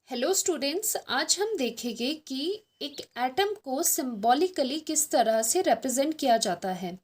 Hello students, आज हम देखेंगे कि एक एटम को सिंबॉलिकली किस तरह से रिप्रेजेंट किया जाता है।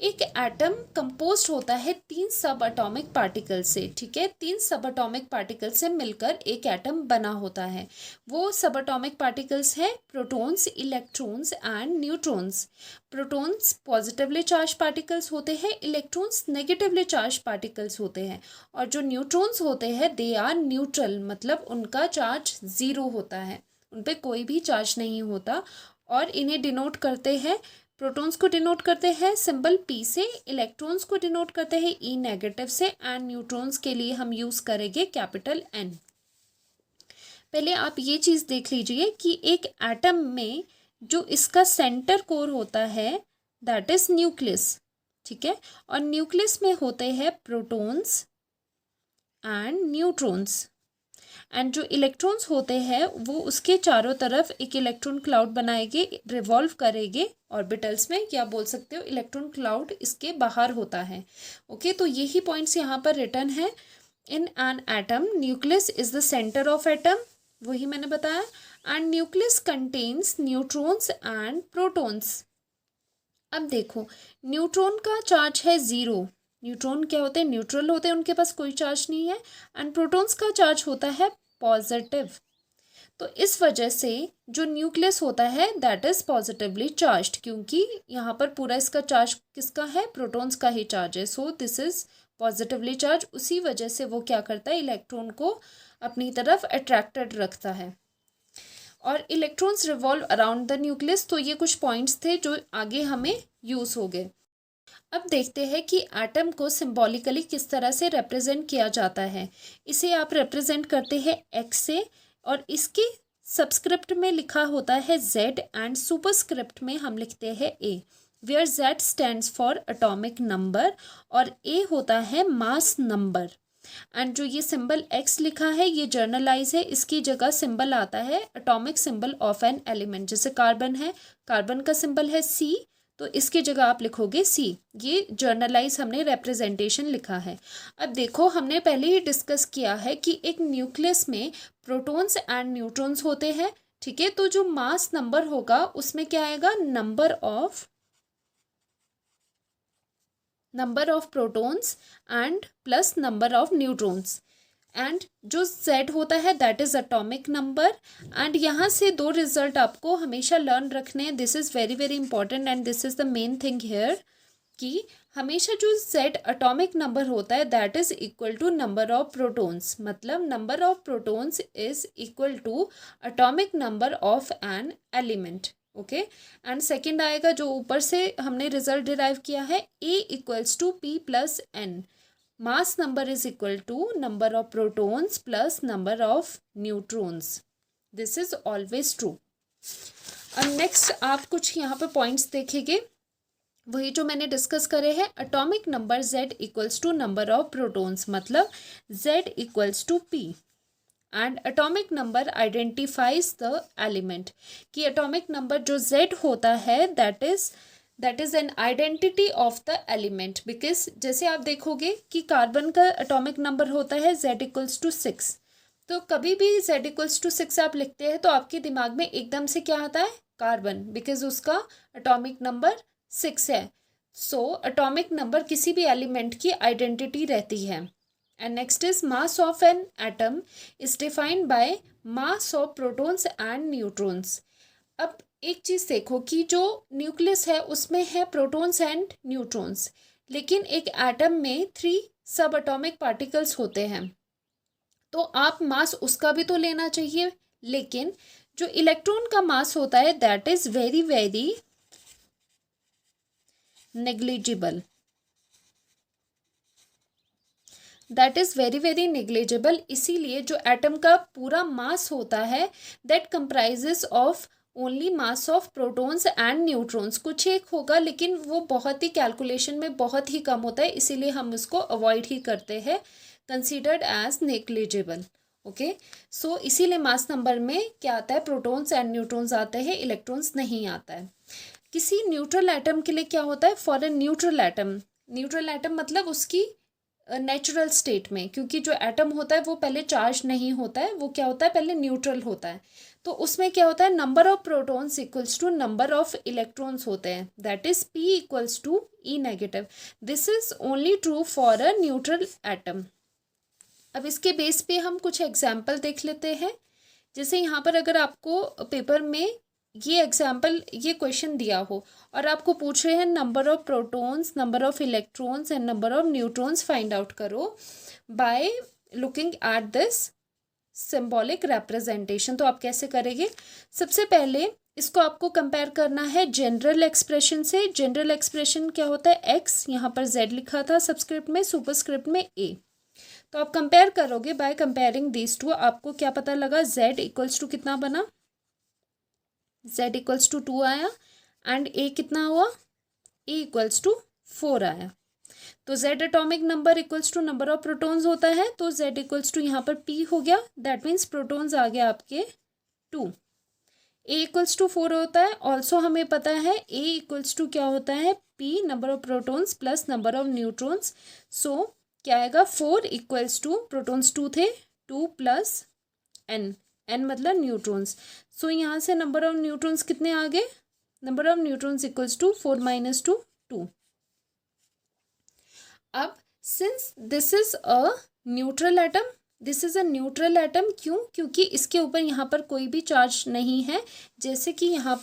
एक एटम कंपोज्ड होता है तीन सब एटॉमिक पार्टिकल से। ठीक है, तीन सब एटॉमिक पार्टिकल से मिलकर एक एटम बना होता है। वो सब एटॉमिक पार्टिकल्स हैं protons, electrons and neutrons. Protons positively charge particles होते हैं, इलेक्ट्रॉन्स नेगेटिवली चार्ज पार्टिकल्स होते हैं, और जो न्यूट्रॉन्स होते हैं दे आर न्यूट्रल, मतलब उनका चार्ज ज़ीरो होता है, उन पर कोई भी चार्ज नहीं होता। और इन्हें डिनोट करते हैं, प्रोटॉन्स को डिनोट करते हैं सिंबल पी से, इलेक्ट्रॉन्स को डिनोट करते हैं ई नेगेटिव से, एंड न्यूट्रॉन्स के लिए हम यूज़ करेंगे कैपिटल एन। पहले आप ये चीज़ देख लीजिए कि एक एटम में जो इसका सेंटर कोर होता है दैट इज न्यूक्लियस। ठीक है, और न्यूक्लियस में होते हैं प्रोटॉन्स एंड न्यूट्रॉन्स, एंड जो इलेक्ट्रॉन्स होते हैं वो उसके चारों तरफ एक इलेक्ट्रॉन क्लाउड बनाएंगे, रिवॉल्व करेंगे ऑर्बिटल्स में, या बोल सकते हो इलेक्ट्रॉन क्लाउड इसके बाहर होता है। ओके, तो यही पॉइंट्स यहाँ पर रिटर्न है। In an atom nucleus is the centre of atom, वही मैंने बताया, and nucleus contains neutrons and protons. अब देखो, न्यूट्रॉन का चार्ज है ज़ीरो। न्यूट्रॉन क्या होते हैं? न्यूट्रल होते हैं, उनके पास कोई चार्ज नहीं है। एंड प्रोटॉन्स का चार्ज होता है पॉजिटिव। तो इस वजह से जो न्यूक्लियस होता है दैट इज पॉजिटिवली चार्ज्ड, क्योंकि यहाँ पर पूरा इसका चार्ज किसका है? प्रोटॉन्स का ही चार्ज है। So this is positively charge. उसी वजह से वो क्या करता है? इलेक्ट्रॉन को अपनी तरफ अट्रैक्टेड रखता है। और electrons revolve around the nucleus. तो ये कुछ पॉइंट्स थे जो आगे हमें यूज हो गए। अब देखते हैं कि एटम को सिंबॉलिकली किस तरह से रिप्रेजेंट किया जाता है। इसे आप रिप्रेजेंट करते हैं एक्स से, और इसके सबस्क्रिप्ट में लिखा होता है जेड, एंड सुपरस्क्रिप्ट में हम लिखते हैं A, where Z stands for atomic number और ए होता है मास नंबर। एंड जो ये सिंबल एक्स लिखा है ये जर्नलाइज है, इसकी जगह सिंबल आता है atomic symbol of an element. जैसे कार्बन है, कार्बन का सिंबल है सी, तो इसकी जगह आप लिखोगे सी। ये जर्नलाइज हमने रिप्रेजेंटेशन लिखा है। अब देखो, हमने पहले ही डिस्कस किया है कि एक न्यूक्लियस में प्रोटॉन्स एंड न्यूट्रॉन्स होते हैं। ठीक है, तो जो मास नंबर होगा उसमें क्या आएगा? Number of protons and plus number of neutrons. And जो Z होता है that is atomic number. And यहाँ से दो रिजल्ट आपको हमेशा लर्न रखने हैं, this is very very important and this is the main thing here, कि हमेशा जो Z एटॉमिक नंबर होता है that is equal to number of protons, मतलब number of protons is equal to atomic number of an element. Okay, and second आएगा जो ऊपर से हमने रिजल्ट डिराइव किया है, A equals to P plus N, mass number is equal to number of protons plus number of neutrons. This is always true. अब next आप कुछ यहाँ पे पॉइंट्स देखेंगे, वही जो मैंने डिस्कस करे हैं। Atomic number Z equals to number of protons, मतलब Z equals to P, and atomic number identifies the element, कि एटॉमिक नंबर जो Z होता है that is an identity of the element. Because जैसे आप देखोगे कि कार्बन का एटॉमिक नंबर होता है Z इक्वल्स टू 6, तो कभी भी Z इक्वल्स टू 6 आप लिखते हैं तो आपके दिमाग में एकदम से क्या आता है? कार्बन, बिकॉज उसका एटॉमिक नंबर 6 है। सो एटॉमिक नंबर किसी भी एलिमेंट की आइडेंटिटी रहती है। And next is mass of an atom is defined by mass of protons and neutrons. अब एक चीज़ देखो कि जो न्यूक्लियस है उसमें है प्रोटॉन्स एंड न्यूट्रॉन्स, लेकिन एक एटम में 3 सब एटॉमिक पार्टिकल्स होते हैं, तो आप मास उसका भी तो लेना चाहिए। लेकिन जो इलेक्ट्रॉन का मास होता है that is very very negligible, that is very very negligible. इसीलिए जो एटम का पूरा मास होता है that comprises of only mass of protons and neutrons. कुछ एक होगा लेकिन वो बहुत ही कैलकुलेशन में बहुत ही कम होता है, इसीलिए हम उसको अवॉइड ही करते हैं, कंसिडर्ड एज नेग्लिजिबल। ओके, सो इसीलिए मास नंबर में क्या आता है? प्रोटॉन्स एंड न्यूट्रॉन्स आते हैं, इलेक्ट्रॉन्स नहीं आता है। किसी न्यूट्रल एटम के लिए क्या होता है? फॉर ए न्यूट्रल एटम मतलब उसकी नेचुरल स्टेट में, क्योंकि जो एटम होता है वो पहले चार्ज नहीं होता है, वो क्या होता है पहले न्यूट्रल होता है। तो उसमें क्या होता है, number of protons equals to number of electrons होते हैं, that is P equals to E negative. This is only true for a neutral atom. अब इसके बेस पे हम कुछ एग्जाम्पल देख लेते हैं। जैसे यहाँ पर अगर आपको पेपर में ये एग्जाम्पल, ये क्वेश्चन दिया हो और आपको पूछ रहे हैं number of protons, number of electrons and number of neutrons find out करो by looking at this symbolic representation, तो आप कैसे करेंगे? सबसे पहले इसको आपको कंपेयर करना है जनरल एक्सप्रेशन से। जनरल एक्सप्रेशन क्या होता है, एक्स, यहाँ पर जेड लिखा था सबस्क्रिप्ट में, सुपरस्क्रिप्ट में ए। तो आप कंपेयर करोगे, बाय कंपेयरिंग दीज टू आपको क्या पता लगा, z इक्वल्स टू कितना बना, z इक्वल्स टू 2 आया, एंड a कितना हुआ, a इक्वल्स टू 4 आया। तो z atomic number equals to number of protons होता है, तो z इक्वल्स टू यहाँ पर p हो गया, दैट मीन्स प्रोटॉन्स आ गया आपके 2। a इक्वल्स टू 4 होता है, ऑल्सो हमें पता है a इक्वल्स टू क्या होता है, p number of protons plus number of neutrons. So क्या आएगा, 4 इक्वल्स टू, प्रोटॉन्स 2 थे, 2 प्लस n, n मतलब न्यूट्रॉन्स। सो यहाँ से नंबर ऑफ न्यूट्रॉन्स कितने आ गए, number of neutrons equals to 4 minus 2 2। अब since this is a neutral atom, this is a neutral atom, क्यों, क्योंकि इसके ऊपर यहाँ पर कोई भी चार्ज नहीं है। जैसे कि यहाँ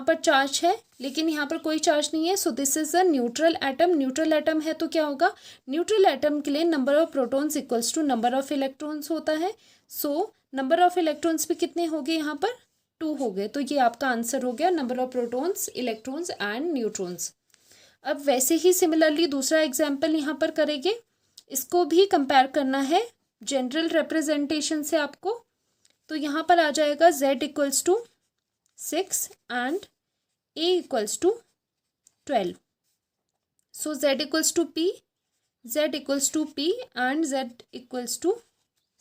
पर चार्ज है लेकिन यहाँ पर कोई चार्ज नहीं है, so this is a neutral atom. Neutral atom है तो क्या होगा, न्यूट्रल एटम के लिए number of protons equals to number of electrons होता है। सो नंबर ऑफ इलेक्ट्रॉन्स भी कितने हो गए, यहाँ पर 2 हो गए। तो ये आपका आंसर हो गया, number of protons, electrons and neutrons. अब वैसे ही सिमिलरली दूसरा एग्जाम्पल यहाँ पर करेंगे, इसको भी कंपेयर करना है जनरल रिप्रेजेंटेशन से आपको। तो यहाँ पर आ जाएगा z equals to 6 and a equals to 12. So z equals to p, z equals to p and z equals to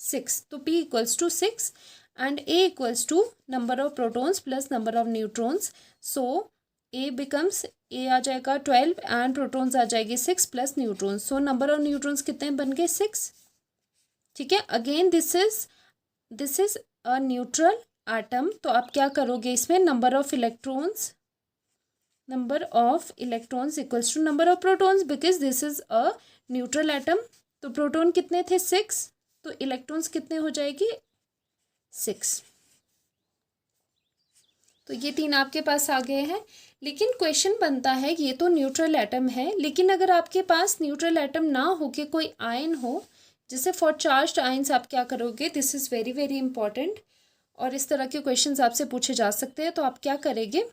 6. तो p equals to 6 and a equals to number of protons plus number of neutrons. So a becomes, a आ जाएगा 12 and protons आ जाएगी 6 plus neutrons. So number of neutrons कितने बन गए, 6। ठीक है, again this is a neutral atom. तो आप क्या करोगे, इसमें number of electrons equals to number of protons, because this is a neutral atom. तो प्रोटॉन कितने थे, 6, तो इलेक्ट्रॉन्स कितने हो जाएगी, 6। तो ये 3 आपके पास आ गए हैं। लेकिन क्वेश्चन बनता है, ये तो न्यूट्रल एटम है, लेकिन अगर आपके पास न्यूट्रल एटम ना हो के कोई आयन हो, जैसे फॉर चार्ज्ड आयंस, आप क्या करोगे, this is very very important और इस तरह के क्वेश्चंस आपसे पूछे जा सकते हैं। तो आप क्या करेंगे,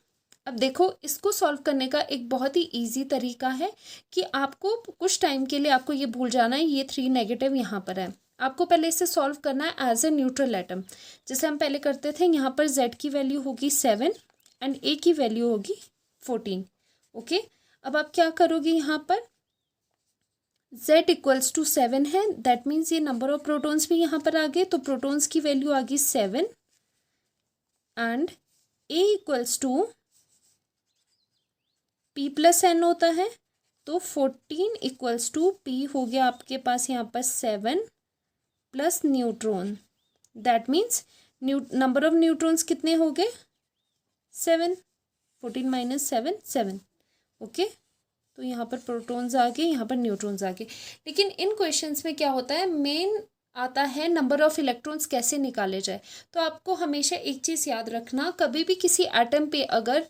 अब देखो इसको सॉल्व करने का एक बहुत ही इजी तरीका है कि आपको कुछ टाइम के लिए आपको ये भूल जाना है, ये 3 नेगेटिव यहाँ पर है, आपको पहले इसे सॉल्व करना है एज ए न्यूट्रल एटम। जैसे हम पहले करते थे, यहाँ पर z की वैल्यू होगी 7 एंड a की वैल्यू होगी 14। ओके, अब आप क्या करोगे, यहाँ पर z इक्वल्स टू 7 है, दैट मीन्स ये नंबर ऑफ प्रोटॉन्स भी यहाँ पर आ गए, तो प्रोटॉन्स की वैल्यू आ गई 7 and a equals to p plus n होता है, तो 14 इक्वल्स टू p हो गया आपके पास यहाँ पर 7 plus neutron, that means number of neutrons कितने हो गए, 7, 14 माइनस 7 7। ओके, तो यहाँ पर प्रोटॉन्स आ गए, यहाँ पर न्यूट्रॉन्स आ गए। लेकिन इन क्वेश्चंस में क्या होता है, मेन आता है नंबर ऑफ इलेक्ट्रॉन्स कैसे निकाले जाए। तो आपको हमेशा एक चीज़ याद रखना, कभी भी किसी एटम पे अगर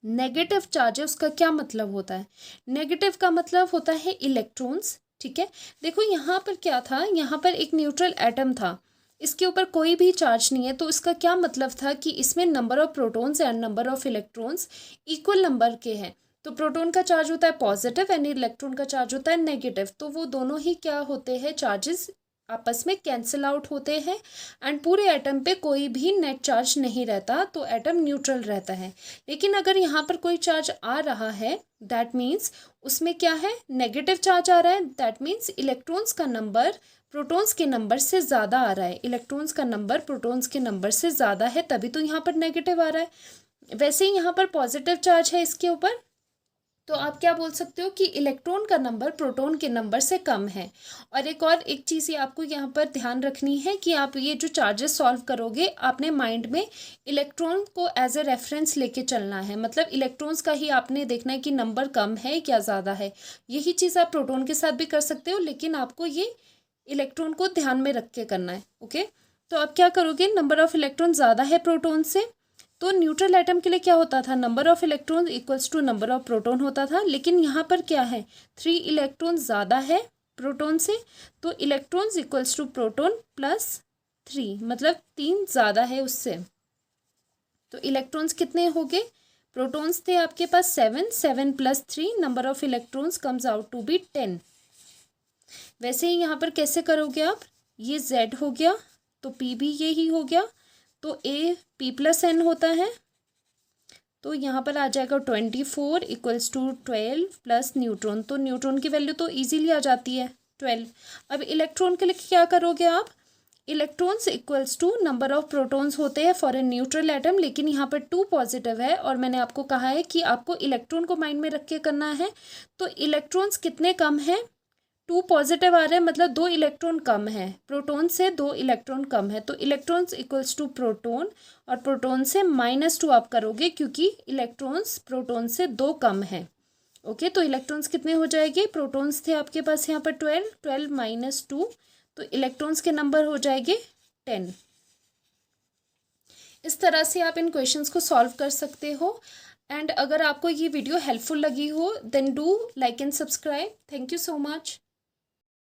नेगेटिव चार्ज है, उसका क्या मतलब होता है, नेगेटिव का मतलब होता है इलेक्ट्रॉन्स। ठीक है, देखो यहाँ पर क्या था, यहाँ पर एक न्यूट्रल एटम था, इसके ऊपर कोई भी चार्ज नहीं है, तो इसका क्या मतलब था कि इसमें number of protons and number of electrons equal number के हैं। तो प्रोटॉन का चार्ज होता है पॉजिटिव एंड इलेक्ट्रॉन का चार्ज होता है नेगेटिव, तो वो दोनों ही क्या होते हैं, चार्जेस आपस में कैंसिल आउट होते हैं एंड पूरे एटम पे कोई भी नेट चार्ज नहीं रहता, तो एटम न्यूट्रल रहता है। लेकिन अगर यहाँ पर कोई चार्ज आ रहा है, दैट मीन्स उसमें क्या है, नेगेटिव चार्ज आ रहा है, दैट मीन्स इलेक्ट्रॉन्स का नंबर प्रोटॉन्स के नंबर से ज़्यादा आ रहा है, इलेक्ट्रॉन्स का नंबर प्रोटॉन्स के नंबर से ज़्यादा है, तभी तो यहाँ पर नेगेटिव आ रहा है। वैसे ही यहाँ पर पॉजिटिव चार्ज है इसके ऊपर, तो आप क्या बोल सकते हो कि इलेक्ट्रॉन का नंबर प्रोटॉन के नंबर से कम है। और एक चीज़ ये आपको यहाँ पर ध्यान रखनी है कि आप ये जो चार्जेस सॉल्व करोगे आपने माइंड में इलेक्ट्रॉन को एज ए रेफरेंस लेके चलना है, मतलब इलेक्ट्रॉन्स का ही आपने देखना है कि नंबर कम है क्या ज़्यादा है। यही चीज़ आप प्रोटॉन के साथ भी कर सकते हो, लेकिन आपको ये इलेक्ट्रॉन को ध्यान में रख के करना है। ओके, तो आप क्या करोगे, नंबर ऑफ इलेक्ट्रॉन ज़्यादा है प्रोटॉन से, तो न्यूट्रल एटम के लिए क्या होता था, number of electron equals to number of proton होता था। लेकिन यहाँ पर क्या है, 3 इलेक्ट्रॉन ज़्यादा है प्रोटॉन से, तो electrons equals to proton plus 3, मतलब 3 ज़्यादा है उससे। तो इलेक्ट्रॉन्स कितने हो गए, प्रोटॉन्स थे आपके पास 7, 7 plus 3, number of electrons comes out to be 10। वैसे ही यहाँ पर कैसे करोगे आप, ये Z हो गया तो P भी यही हो गया, तो A P प्लस N होता है, तो यहाँ पर आ जाएगा 24 इक्वल्स टू 12 प्लस न्यूट्रॉन। तो न्यूट्रॉन की वैल्यू तो इजीली आ जाती है 12। अब इलेक्ट्रॉन के लिए क्या करोगे आप, electrons equals to number of protons होते हैं फॉर ए न्यूट्रल एटम, लेकिन यहाँ पर 2 पॉजिटिव है और मैंने आपको कहा है कि आपको इलेक्ट्रॉन को माइंड में रख के करना है। तो इलेक्ट्रॉन्स कितने कम हैं, 2 पॉजिटिव आ रहे हैं, मतलब 2 इलेक्ट्रॉन कम है, प्रोटॉन से 2 इलेक्ट्रॉन कम है, तो इलेक्ट्रॉन्स इक्वल्स टू प्रोटॉन, और प्रोटॉन से -2 आप करोगे क्योंकि इलेक्ट्रॉन्स प्रोटॉन से 2 कम है। ओके, तो इलेक्ट्रॉन्स कितने हो जाएंगे, प्रोटॉन्स थे आपके पास यहाँ पर 12, 12 माइनस 2, तो इलेक्ट्रॉन्स के नंबर हो जाएंगे 10। इस तरह से आप इन क्वेश्चंस को सॉल्व कर सकते हो। एंड अगर आपको ये वीडियो हेल्पफुल लगी हो then do like and subscribe. Thank you so much.